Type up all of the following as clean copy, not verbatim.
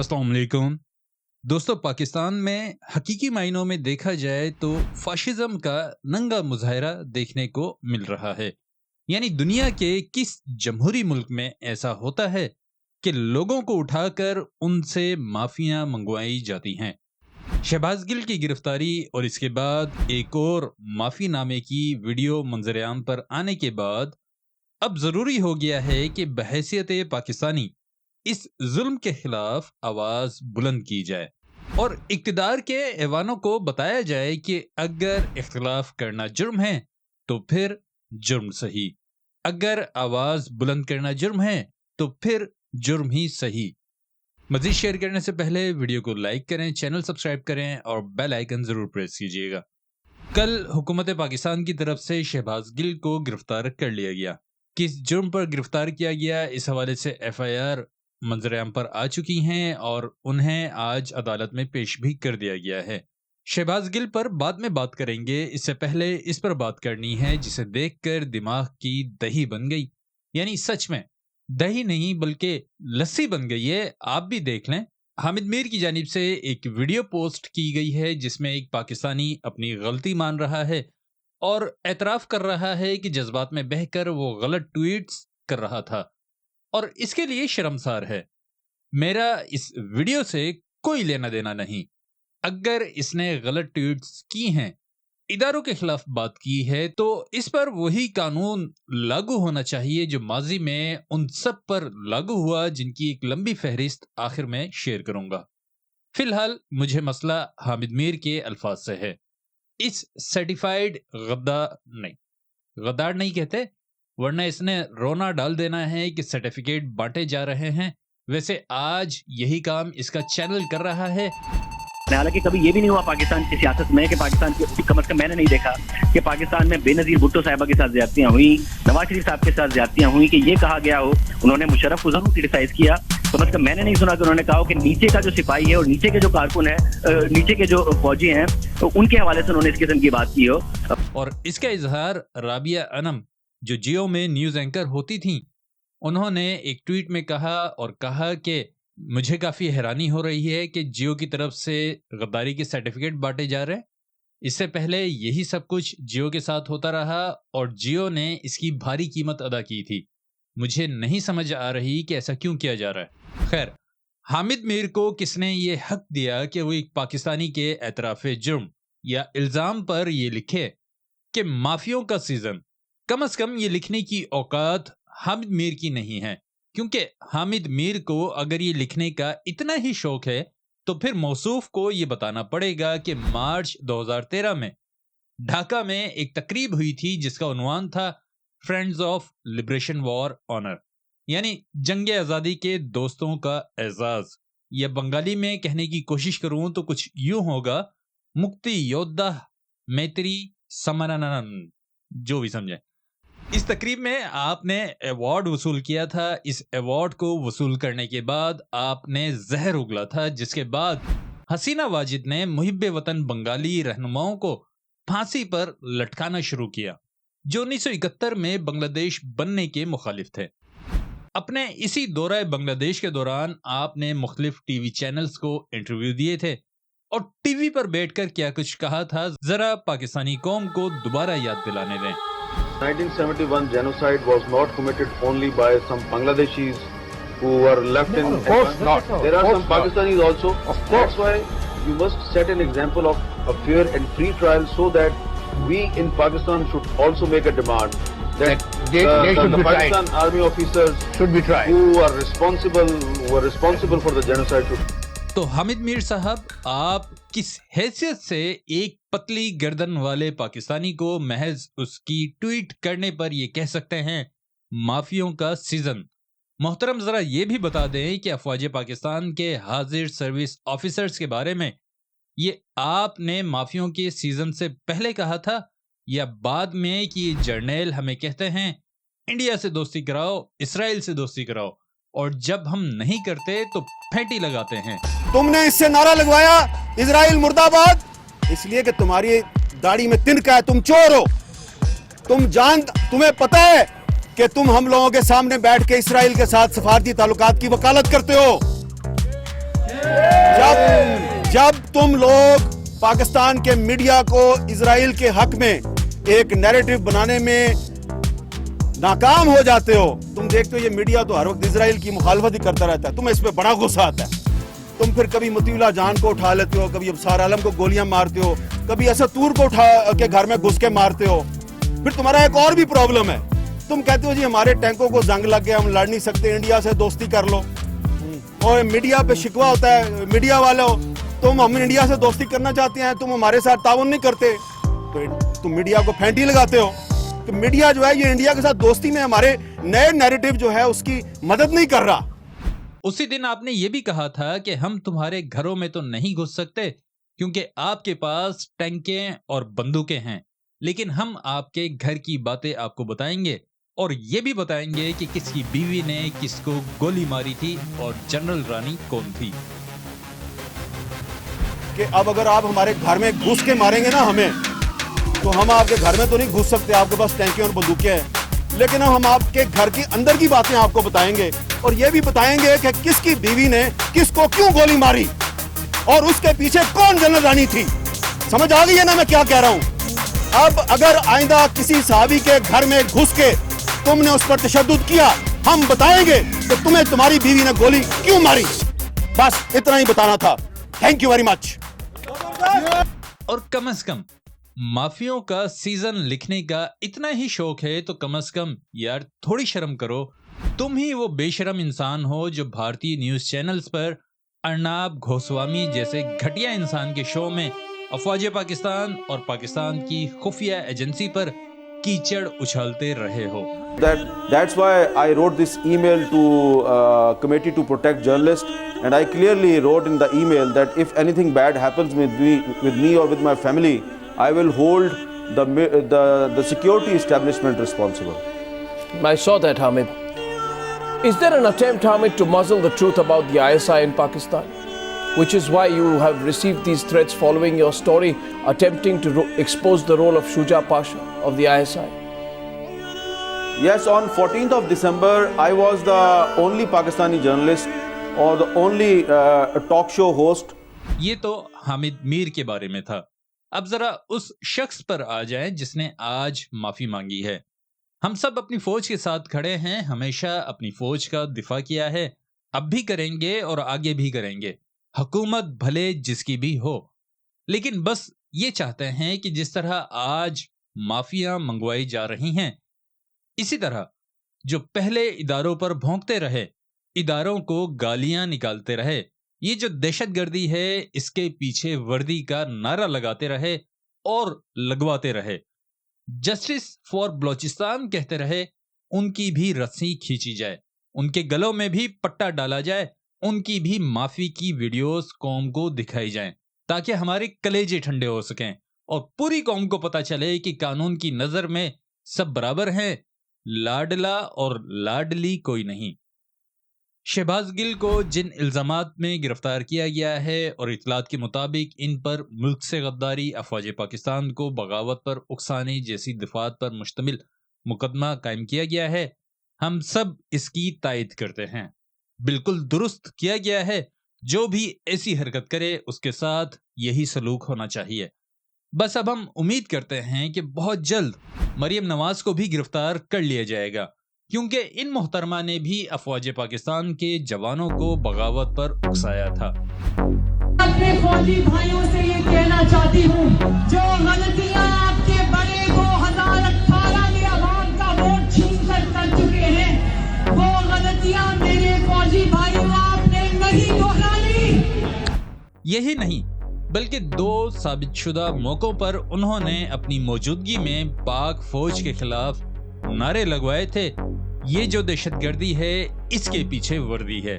अस्सलाम वालेकुम दोस्तों। पाकिस्तान में हकीकी मायनों में देखा जाए तो फाशिज्म का नंगा मुजाहरा देखने को मिल रहा है। यानी दुनिया के किस जमहूरी मुल्क में ऐसा होता है कि लोगों को उठाकर उनसे माफियां मंगवाई जाती हैं। शहबाज गिल की गिरफ्तारी और इसके बाद एक और माफी नामे की वीडियो मंजरेआम पर आने के बाद अब जरूरी हो गया है कि बहैसियत पाकिस्तानी इस जुल्म के खिलाफ आवाज बुलंद की जाए और इक्तदार के ऐवानों को बताया जाए कि अगर इख्तिलाफ करना जुर्म है तो फिर जुर्म सही, अगर आवाज बुलंद करना जुर्म है तो फिर जुर्म ही सही। मजीद शेयर करने से पहले वीडियो को लाइक करें, चैनल सब्सक्राइब करें और बेल आइकन जरूर प्रेस कीजिएगा। कल हुकूमत पाकिस्तान की तरफ से शहबाज गिल को गिरफ्तार कर लिया गया। किस जुर्म पर गिरफ्तार किया गया, इस हवाले से FIR मंजरेआम पर आ चुकी हैं और उन्हें आज अदालत में पेश भी कर दिया गया है। शहबाज गिल पर बाद में बात करेंगे, इससे पहले इस पर बात करनी है जिसे देखकर दिमाग की दही बन गई। यानी सच में दही नहीं बल्कि लस्सी बन गई है। आप भी देख लें। हामिद मीर की जानिब से एक वीडियो पोस्ट की गई है जिसमें एक पाकिस्तानी अपनी गलती मान रहा है और एतराफ कर रहा है कि जज्बात में बहकर वो गलत ट्वीट्स कर रहा था और इसके लिए शर्मसार है। मेरा इस वीडियो से कोई लेना देना नहीं। अगर इसने गलत ट्वीट्स की हैं, इदारों के खिलाफ बात की है, तो इस पर वही कानून लागू होना चाहिए जो माजी में उन सब पर लागू हुआ जिनकी एक लंबी फहरिस्त आखिर में शेयर करूंगा। फिलहाल मुझे मसला हामिद मीर के अल्फाज से है। इस सर्टिफाइड गद्दार नहीं कहते, वरना इसने रोना डाल देना है कि सर्टिफिकेट बांटे जा रहे हैं। वैसे आज यही काम इसका चैनल कर रहा है। हालांकि कभी ये भी नहीं हुआ पाकिस्तान की सियासत में कि पाकिस्तान की कम अज कम मैंने नहीं देखा कि पाकिस्तान में बेनजीर भुट्टो साहिबा के साथ ज्यादतियां हुई, नवाज शरीफ साहब के साथ ज्यादतियां हुई, कि ये कहा गया हो उन्होंने मुशर्रफ को जरूर क्रिटिसाइज किया। कम अज कम मैंने नहीं सुना कि उन्होंने कहा कि नीचे का जो सिपाही है और नीचे के जो कारकुन है, नीचे के जो फौजी हैं, उनके हवाले से उन्होंने इस किस्म की बात की हो। और इसका इजहार राबिया अनम जो जियो में न्यूज एंकर होती थी, उन्होंने एक ट्वीट में कहा और कहा कि मुझे काफी हैरानी हो रही है कि जियो की तरफ से गद्दारी के सर्टिफिकेट बांटे जा रहे हैं। इससे पहले यही सब कुछ जियो के साथ होता रहा और जियो ने इसकी भारी कीमत अदा की थी। मुझे नहीं समझ आ रही कि ऐसा क्यों किया जा रहा है। खैर, हामिद मीर को किसने ये हक दिया कि वो एक पाकिस्तानी के एतराफे जुर्म या इल्जाम पर ये लिखे कि माफियों का सीजन? कम से कम ये लिखने की औकात हामिद मीर की नहीं है, क्योंकि हामिद मीर को अगर ये लिखने का इतना ही शौक है तो फिर मौसूफ को ये बताना पड़ेगा कि मार्च 2013 में ढाका में एक तकरीब हुई थी जिसका उन्वान था friends of liberation war honour, यानी जंग आजादी के दोस्तों का एजाज। या बंगाली में कहने की कोशिश करूं तो कुछ यूं होगा, मुक्ति योद्धा मैत्री समानन, जो भी समझे। इस तकरीब में आपने अवार्ड वसूल किया था। इस अवार्ड को वसूल करने के बाद आपने जहर उगला था, जिसके बाद हसीना वाजिद ने मुहिब्बे वतन बंगाली रहनुमाओं को फांसी पर लटकाना शुरू किया, जो 1971 में बांग्लादेश बनने के मुखालिफ थे। अपने इसी दौरे बांग्लादेश के दौरान आपने मुख्तलिफ टीवी चैनल्स को इंटरव्यू दिए थे और टीवी पर बैठकर क्या कुछ कहा था, जरा पाकिस्तानी कौम को दोबारा याद दिलाने दें। 1971 genocide was not committed only by some Bangladeshis who were left in. Of course not. There are some Pakistanis also. Of course. That's why you must set an example of a fair and free trial, so that we in Pakistan should also make a demand that they should the be Pakistan tried. army officers Should be tried. who were responsible for the genocide should. तो हामिद मीर साहब, आप किस हैसियत से एक पतली गर्दन वाले पाकिस्तानी को महज उसकी ट्वीट करने पर ये कह सकते हैं माफियों का सीजन? मोहतरम, जरा ये भी बता दें कि अफवाज पाकिस्तान के हाजिर सर्विस ऑफिसर्स के बारे में ये आपने माफियों के सीजन से पहले कहा था या बाद में कि ये जर्नैल हमें कहते हैं इंडिया से दोस्ती कराओ, इसराइल से दोस्ती कराओ, और जब हम नहीं करते तो फेंटी लगाते हैं? तुमने इससे नारा लगवाया इजराइल मुर्दाबाद, इसलिए कि तुम्हारी दाढ़ी में तिनका है, तुम चोर हो। तुम्हें पता है कि तुम हम लोगों के सामने बैठ के इसराइल के साथ सफारती ताल्लुकात की वकालत करते हो। जब तुम लोग पाकिस्तान के मीडिया को इजराइल के हक में एक नैरेटिव बनाने में नाकाम हो जाते हो, तुम देखते हो ये मीडिया तो हर वक्त इजराइल की मुखालफत ही करता रहता है, तुम्हें इस पे बड़ा गुस्सा आता है। तुम फिर कभी मतीउल्लाह जान को उठा लेते हो, कभी अबसार आलम को गोलियां मारते हो, कभी असतूर को उठा के घर में घुस के मारते हो। फिर तुम्हारा एक और भी प्रॉब्लम है, तुम कहते हो जी हमारे टैंकों को जंग लग गया, हम लड़ नहीं सकते, इंडिया से दोस्ती कर लो। और मीडिया पे शिकवा होता है, मीडिया वाले हो तुम, हम इंडिया से दोस्ती करना चाहते हैं, तुम हमारे साथ ताउन नहीं करते, तो तुम मीडिया को फेंटी लगाते हो कि मीडिया जो है ये इंडिया के साथ दोस्ती में हमारे नए नैरेटिव जो है उसकी मदद नहीं कर रहा। उसी दिन आपने ये भी कहा था कि हम तुम्हारे घरों में तो नहीं घुस सकते क्योंकि आपके पास टैंकें और बंदूकें हैं, लेकिन हम आपके घर की बातें आपको बताएंगे और ये भी बताएंगे कि किसकी बीवी ने किसको गोली मारी थी और जनरल रानी कौन थी। कि अब अगर आप हमारे घर में घुस के मारेंगे ना हमें, तो हम आपके घर में तो नहीं घुस सकते, आपके पास टैंकें और बंदूकें हैं, लेकिन हम आपके घर की अंदर की बातें आपको बताएंगे और ये भी बताएंगे कि किसकी बीवी ने किसको क्यों गोली मारी और उसके पीछे कौन जनरल रानी थी। समझ आ गई है ना मैं क्या कह रहा हूं? अब अगर आइंदा किसी सहाबी के घर में घुस के तुमने उस पर तशद्दुद किया, हम बताएंगे कि तुम्हें तुम्हारी बीवी ने गोली क्यों मारी। बस इतना ही बताना था। Thank you very much. और कम से कम माफियों का सीजन लिखने का इतना ही शौक है तो कम से कम यार थोड़ी शर्म करो। तुम ही वो बेशरम इंसान हो जो भारतीय न्यूज चैनल्स पर अर्नाब गोस्वामी जैसे घटिया इंसान के शो में अफवाज पाकिस्तान और पाकिस्तान की खुफिया एजेंसी पर कीचड़ उछालते रहे हो। That's why I wrote this email to Committee to Protect Journalists, and I clearly wrote in the email that if anything bad happens with me or with my family, I will hold the security establishment responsible. I saw that, Hamid. Is there an attempt, Hamid, to muzzle the truth about the ISI in Pakistan? Which is why you have received these threats following your story attempting to expose the role of Shuja Pasha of the ISI. Yes, on 14th of December, I was the only Pakistani journalist or the only talk show host. ये तो हामिद मीर के बारे में था। अब जरा उस शख्स पर आ जाएं जिसने आज माफी मांगी है। हम सब अपनी फौज के साथ खड़े हैं, हमेशा अपनी फौज का दिफा किया है, अब भी करेंगे और आगे भी करेंगे, हुकूमत भले जिसकी भी हो। लेकिन बस ये चाहते हैं कि जिस तरह आज माफिया मंगवाई जा रही हैं, इसी तरह जो पहले इदारों पर भौंकते रहे, इदारों को गालियां निकालते रहे, ये जो दहशतगर्दी है इसके पीछे वर्दी का नारा लगाते रहे और लगवाते रहे, जस्टिस फॉर बलोचिस्तान कहते रहे, उनकी भी रस्सी खींची जाए, उनके गलों में भी पट्टा डाला जाए, उनकी भी माफी की वीडियोस कौम को दिखाई जाएं, ताकि हमारे कलेजे ठंडे हो सकें और पूरी कौम को पता चले कि कानून की नजर में सब बराबर हैं, लाडला और लाडली कोई नहीं। शहबाज गिल को जिन इल्जामात में गिरफ्तार किया गया है और इतलात के मुताबिक इन पर मुल्क से गद्दारी, अफवाज पाकिस्तान को बगावत पर उकसाने जैसी दफात पर मुश्तमिल मुकदमा कायम किया गया है, हम सब इसकी तायद करते हैं। बिल्कुल दुरुस्त किया गया है, जो भी ऐसी हरकत करे उसके साथ यही सलूक होना चाहिए। बस अब हम उम्मीद करते हैं कि बहुत जल्द मरियम नवाज को भी गिरफ्तार कर लिया जाएगा, क्योंकि इन मोहतरमा ने भी अफवाज पाकिस्तान के जवानों को बगावत पर उकसाया था। अपने फौजी भाइयों से ये कहना चाहती हूँ, जो गलतियाँ आपके बड़े 2018 में आवाम का वोट छीन कर चुके हैं, वो गलतियाँ मेरे फौजी भाइयों आपने नहीं दोहराई। यही नहीं बल्कि 2 साबितशुदा मौकों पर उन्होंने अपनी मौजूदगी में पाक फौज के खिलाफ नारे लगवाए थे। ये जो दहशतगर्दी है इसके पीछे वर्दी है।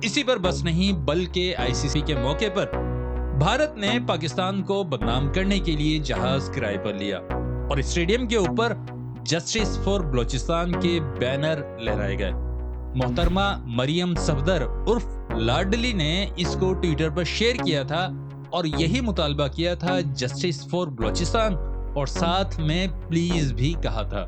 इसी पर बस नहीं बल्कि आईसीसी के मौके पर भारत ने पाकिस्तान को बदनाम करने के लिए जहाज किराए पर लिया और स्टेडियम के ऊपर जस्टिस फॉर बलोचिस्तान के बैनर लहराए गए। मोहतरमा मरियम सफदर उर्फ लाडली ने इसको ट्विटर पर शेयर किया था और यही मुतालबा किया था जस्टिस फॉर बलोचिस्तान, और साथ में प्लीज भी कहा था।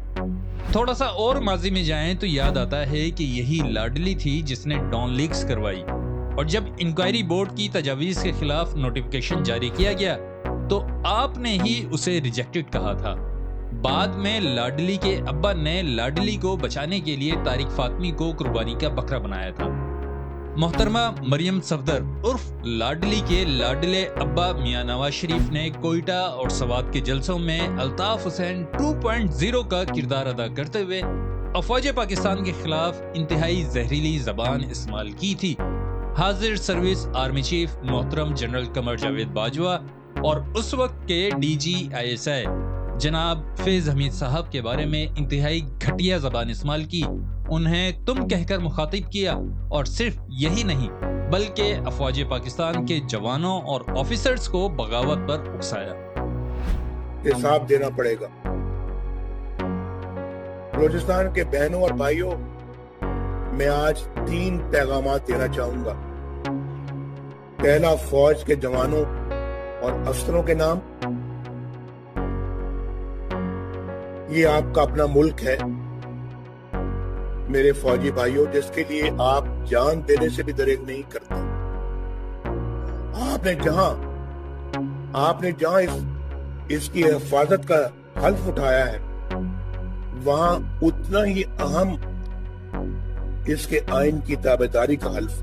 थोड़ा सा और माजी में जाएं तो याद आता है कि यही लाडली थी जिसने डॉन लीक्स करवाई, और जब इंक्वायरी बोर्ड की तजावीज़ के खिलाफ नोटिफिकेशन जारी किया गया तो आपने ही उसे रिजेक्टेड कहा था। बाद में लाडली के अब्बा ने लाडली को बचाने के लिए तारिक फातमी को कुर्बानी का बकरा बनाया था। मोहतरमा मरियम सफदर उर्फ लाडली के लाडले अब्बा मियां नवाज शरीफ ने कोयटा और सवात के जलसों में अल्ताफ हुसैन 2.0 का किरदार अदा करते हुए अफवाज पाकिस्तान के खिलाफ इंतहाई जहरीली जबान इस्तेमाल की थी। हाजिर सर्विस आर्मी चीफ मोहतरम जनरल कमर जावेद बाजवा और उस वक्त के DG/ISI जनाब फैज हमीद साहब के बारे में इंतहाई घटिया जबान इस्तेमाल की, उन्हें तुम कहकर मुखातिब किया, और सिर्फ यही नहीं बल्कि अफवाज पाकिस्तान के जवानों और ऑफिसर्स को बगावत पर उकसाया। हिसाब देना पड़ेगा। बलूचिस्तान के बहनों और भाइयों, मैं आज 3 पैगामात देना चाहूंगा। पहला, फौज के जवानों और अफसरों के नाम, ये आपका अपना मुल्क है मेरे फौजी भाइयों, जिसके लिए आप जान देने से भी दरेक नहीं करते। आपने जहां इसकी हिफाजत का हल्फ उठाया है, वहां उतना ही अहम इसके आइन की ताबेदारी का हल्फ।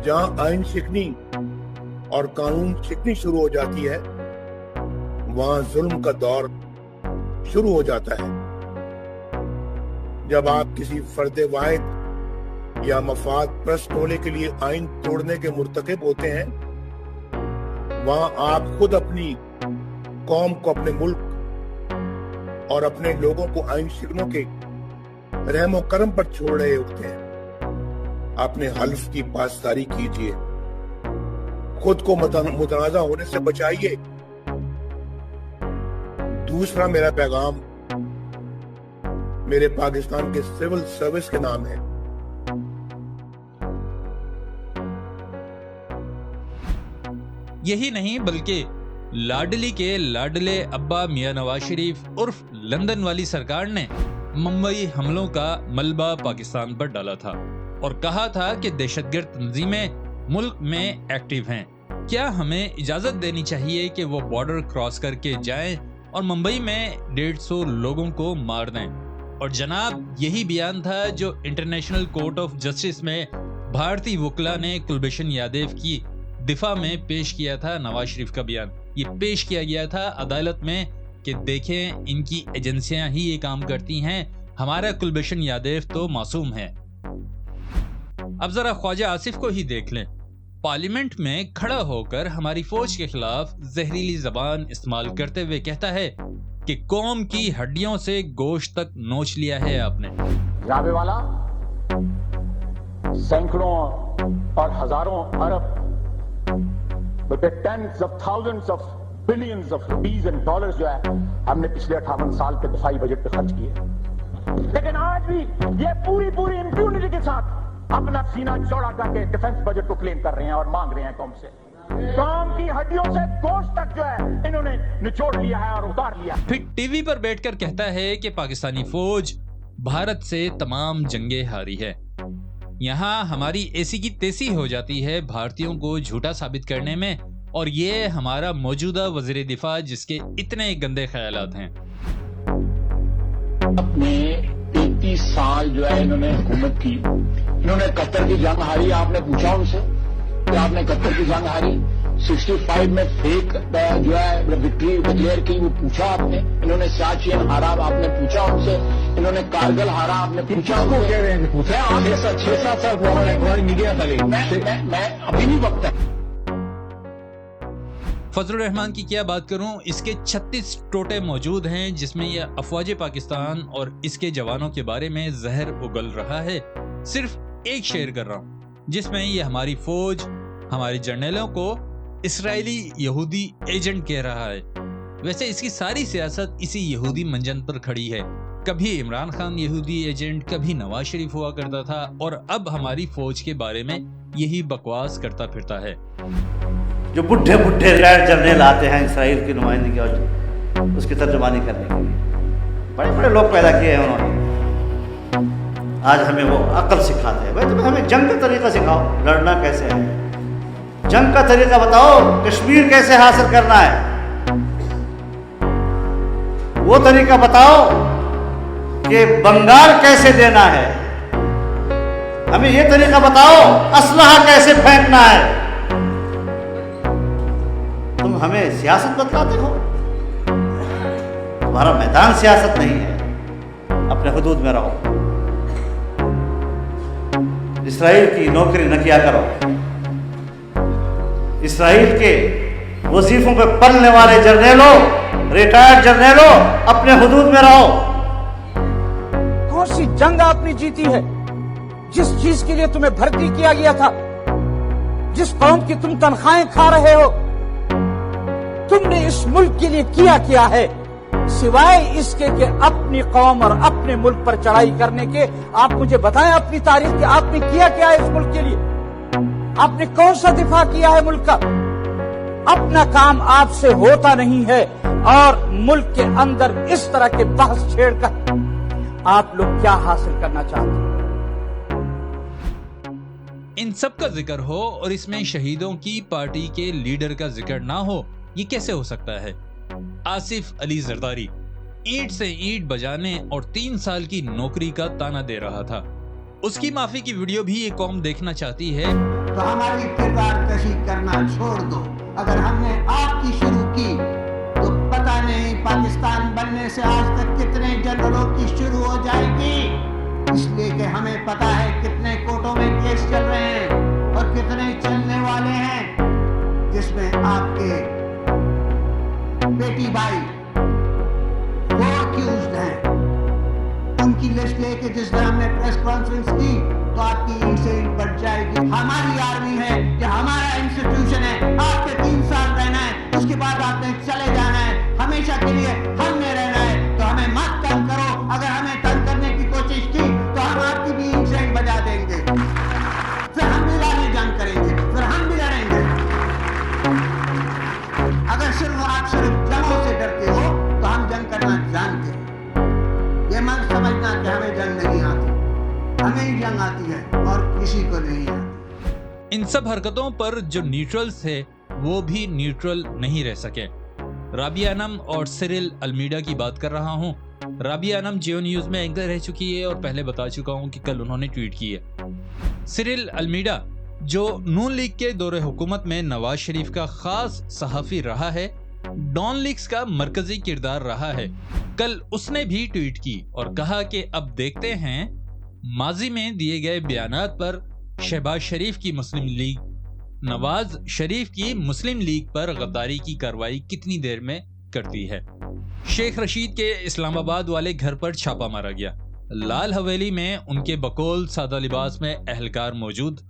जहां आइन शिकनी और कानून शिकनी शुरू हो जाती है, वहां जुल्म का दौर शुरू हो जाता है। जब आप किसी फर्द वाहिद या मफाद प्रस्त होने के लिए आइन तोड़ने के मुर्तकिब होते हैं, वहां आप खुद अपनी कौम को, अपने मुल्क और अपने लोगों को आइन शिकनों के रहमो करम पर छोड़ रहे होते हैं। अपने हल्फ की पासदारी कीजिए, खुद को मुतनाज़ा होने से बचाइए। दूसरा मेरा पैगाम मेरे पाकिस्तान के सिविल सर्विस के नाम है। यही नहीं बल्कि लाडली के लाडले अब्बा मियां नवाज शरीफ उर्फ लंदन वाली सरकार ने मुंबई हमलों का मलबा पाकिस्तान पर डाला था और कहा था कि दहशतगर्द तंजीमें मुल्क में एक्टिव हैं। क्या हमें इजाजत देनी चाहिए कि वो बॉर्डर क्रॉस करके जाएं और मुंबई में 150 लोगों को मार दें? और जनाब, यही बयान था जो इंटरनेशनल कोर्ट ऑफ जस्टिस में भारतीय वकला ने कुलभूषण यादव की दिफा में पेश किया था। नवाज शरीफ का बयान ये पेश किया गया था अदालत में कि देखें, इनकी एजेंसियां ही ये काम करती हैं, हमारा कुलभूषण यादव तो मासूम है। अब जरा ख्वाजा आसिफ को ही देख लें, पार्लियामेंट में खड़ा होकर हमारी फौज के खिलाफ जहरीली जबान इस्तेमाल करते हुए कहता है कि कौम की हड्डियों से गोश्त तक नोच लिया है आपने। जावे वाला सैकड़ों और हजारों अरब बल्कि tens of thousands of billions of rupees and dollars जो है हमने पिछले 58 साल के दिफाई बजट पे खर्च किए, लेकिन आज भी ये पूरी इंप्यूनिटी के साथ अपना सीना चौड़ा करके डिफेंस बजट को क्लेम कर रहे हैं और मांग रहे हैं कौम से। कौम की हड्डियों से गोश्त तक जो है इन्होंने निचोड़ लिया है और उतार लिया। फिर टीवी पर बैठकर कहता है कि पाकिस्तानी फौज भारत से तमाम जंगें हारी है। यहाँ हमारी ऐसी की तैसी हो जाती है भारतीयों को झूठा साबित करने में, और ये हमारा मौजूदा वजीर दिफा जिसके इतने गंदे ख्यालात हैं। अपने 33 साल जो है इन्होंने हुकूमत की, इन्होंने कतर की जंग हारी। आपने पूछा उनसे कि आपने कतर की जंग हारी, 65 में फेक जो है विक्ट्री डिक्लेयर की, वो पूछा आपने? इन्होंने सियाचिन हारा, आपने पूछा उनसे? इन्होंने कारगिल हारा, आपने पूछा? को कह रहे हैं पूछा? 6-7 साल मीडिया मैं अभी नहीं वक्त है। फजलुर रहमान की क्या बात करूं, इसके 36 टोटे मौजूद हैं जिसमें यह अफवाज पाकिस्तान और इसके जवानों के बारे में जहर उगल रहा है। सिर्फ एक शेयर कर रहा हूं जिसमें यह हमारी फौज, हमारे जर्नलों को इसराइली यहूदी एजेंट कह रहा है। वैसे इसकी सारी सियासत इसी यहूदी मंजन पर खड़ी है। कभी इमरान खान यहूदी एजेंट, कभी नवाज शरीफ हुआ करता था, और अब हमारी फौज के बारे में यही बकवास करता फिरता है। जो बुढ़े बुढ़े रिटायर्ड जर्नल आते हैं इसराइल की नुमाइंदगी और उसकी तर्जुमानी करने के लिए, बड़े बड़े लोग पैदा किए हैं उन्होंने। आज हमें वो अक्ल सिखाते हैं। भाई तुम्हें हमें जंग का तरीका सिखाओ, लड़ना कैसे है, जंग का तरीका बताओ, कश्मीर कैसे हासिल करना है, वो तरीका बताओ कि बंगाल कैसे देना है, हमें ये तरीका बताओ असलहा कैसे फेंकना है। तुम हमें सियासत बतलाते हो, तुम्हारा मैदान सियासत नहीं है, अपने हुदूद में रहो, इसराइल की नौकरी न किया करो, इसराइल के वजीफों पे पलने वाले जर्नेलों, रिटायर्ड जर्नेलों, अपने हुदूद में रहो। कौन सी जंग आपने जीती है? जिस चीज के लिए तुम्हें भर्ती किया गया था, जिस कौम की तुम तनख्वाहें खा रहे हो, तुमने इस मुल्क के लिए किया क्या है सिवाय इसके कि अपनी कौम और अपने मुल्क पर चढ़ाई करने के? आप मुझे बताएं अपनी तारीख कि आपने किया क्या है इस मुल्क के लिए? आपने कौन सा दिफा किया है मुल्क का? अपना काम आपसे होता नहीं है और मुल्क के अंदर इस तरह के बहस छेड़कर आप लोग क्या हासिल करना चाहते हैं? इन सब का जिक्र हो और इसमें शहीदों की पार्टी के लीडर का जिक्र ना हो, ये कैसे हो सकता है? आसिफ अली जरदारी ईंट से ईंट बजाने और 3 साल की नौकरी का ताना दे रहा था। उसकी माफी की वीडियो भी ये कौम देखना चाहती है। तो हमारी किरदार कशी करना छोड़ दो। अगर हमने आपकी शुरू की तो पता नहीं पाकिस्तान बनने से आज तक कितने जनरलों की शुरू हो जाएगी, इसलिए कि हमें पता है कितने कोर्टों में केस चल रहे हैं और कितने चलने वाले हैं, जिसमें आपके बेटी भाई वो अक्यूज्ड हैं। उनकी लिस्ट लेके जिस दिन हमने प्रेस कॉन्फ्रेंस की तो आपकी ईंट से ईंट बढ़ जाएगी। हमारी आर्मी है कि हमारा इंस्टीट्यूशन है, आपके 3 साल रहना है, उसके बाद आपने चले जाना है, हमेशा के लिए हमने रहना है, तो हमें मत तंग करो। अगर हमें तंग करने की कोशिश की तो हम आपकी भी ईंट से ईंट बजा देंगे, फिर हम भी गाली जंग करेंगे, फिर हम भी लड़ेंगे। अगर सिर्फ जंगों से डरते हो तो हम जंग करना जानते हैं। ये मत समझना कि हमें जंग नहीं आती, हमें ही जंग आती है और किसी को नहीं आती। इन सब हरकतों पर जो न्यूट्रल्स थे वो भी न्यूट्रल नहीं रह सके। राबिया अनम और सिरिल अल्मीडा की बात कर रहा हूँ। राबिया अनम जियो न्यूज में एंकर रह चुकी है और पहले बता चुका हूँ कि कल उन्होंने ट्वीट की है। सिरिल अल्मीडा जो नून लीग के दौरे हुकूमत में नवाज शरीफ का खास सहाफी रहा है, डॉन लीग्स का मरकजी किरदार रहा है, कल उसने भी ट्वीट की और कहा कि अब देखते हैं माजी में दिए गए बयानात पर शहबाज शरीफ की मुस्लिम लीग, नवाज शरीफ की मुस्लिम लीग पर गद्दारी की कार्रवाई कितनी देर में करती है। शेख रशीद के इस्लामाबाद वाले घर पर छापा मारा गया। लाल हवेली में उनके बकौल सादा लिबास में एहलकार मौजूद।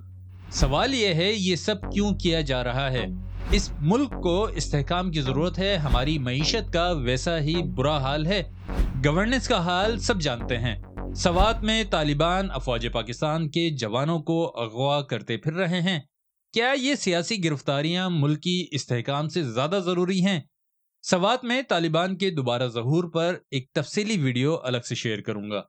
सवाल यह है ये सब क्यों किया जा रहा है? इस मुल्क को इस्तेहकाम की जरूरत है। हमारी मईशत का वैसा ही बुरा हाल है। गवर्नेंस का हाल सब जानते हैं। सवात में तालिबान अफवाज पाकिस्तान के जवानों को अगवा करते फिर रहे हैं। क्या ये सियासी गिरफ्तारियां मुल्क की इस्तेहकाम से ज्यादा जरूरी हैं? सवात में तालिबान के दोबारा ज़हूर पर एक तफसीली वीडियो अलग से शेयर करूंगा।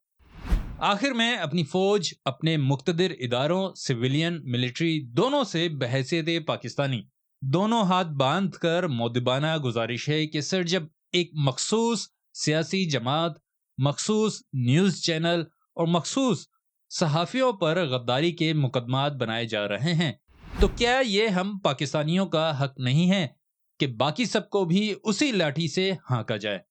आखिर में अपनी फौज, अपने मुक्तदिर इदारों, सिविलियन, मिलिट्री दोनों से बहैसियत पाकिस्तानी दोनों हाथ बांध कर मौदबाना गुजारिश है कि सर, जब एक मखसूस सियासी जमात, मखसूस न्यूज़ चैनल और मखसूस सहाफ़ियों पर गद्दारी के मुकदमात बनाए जा रहे हैं, तो क्या ये हम पाकिस्तानियों का हक नहीं है कि बाकी सबको भी उसी लाठी से हाँका जाए?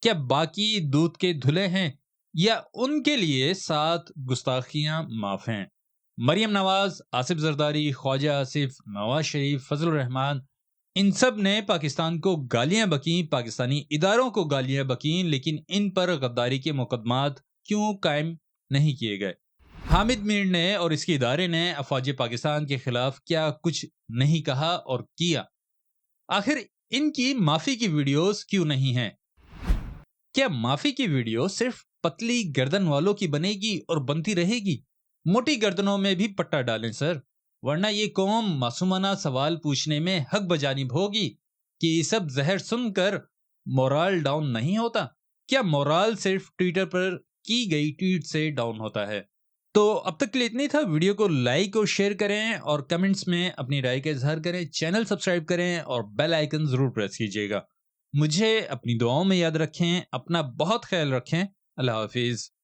क्या बाकी दूध के धुले हैं या उनके लिए 7 गुस्ताखियां माफ हैं? मरियम नवाज, आसिफ जरदारी, ख्वाजा आसिफ, नवाज शरीफ, फजलुर रहमान, इन सब ने पाकिस्तान को गालियां बकीं, पाकिस्तानी इदारों को गालियां बकीं, लेकिन इन पर गद्दारी के मुकदमात क्यों कायम नहीं किए गए? हामिद मीर ने और इसके इदारे ने अफवाज पाकिस्तान के खिलाफ क्या कुछ नहीं कहा और किया? आखिर इनकी माफी की वीडियोस क्यों नहीं हैं? क्या माफी की वीडियो सिर्फ पतली गर्दन वालों की बनेगी और बनती रहेगी? मोटी गर्दनों में भी पट्टा डालें सर, वरना ये कौम मासूमाना सवाल पूछने में हक बजानिब होगी कि ये सब जहर सुनकर मोराल डाउन नहीं होता। क्या मोराल सिर्फ ट्विटर पर की गई ट्वीट से डाउन होता है? तो अब तक के लिए इतनी था। वीडियो को लाइक और शेयर करें और कमेंट्स में अपनी राय का इजहार करें। चैनल सब्सक्राइब करें और बेल आइकन जरूर प्रेस कीजिएगा। मुझे अपनी दुआओं में याद रखें। अपना बहुत ख्याल रखें। अल्लाह हाफिज।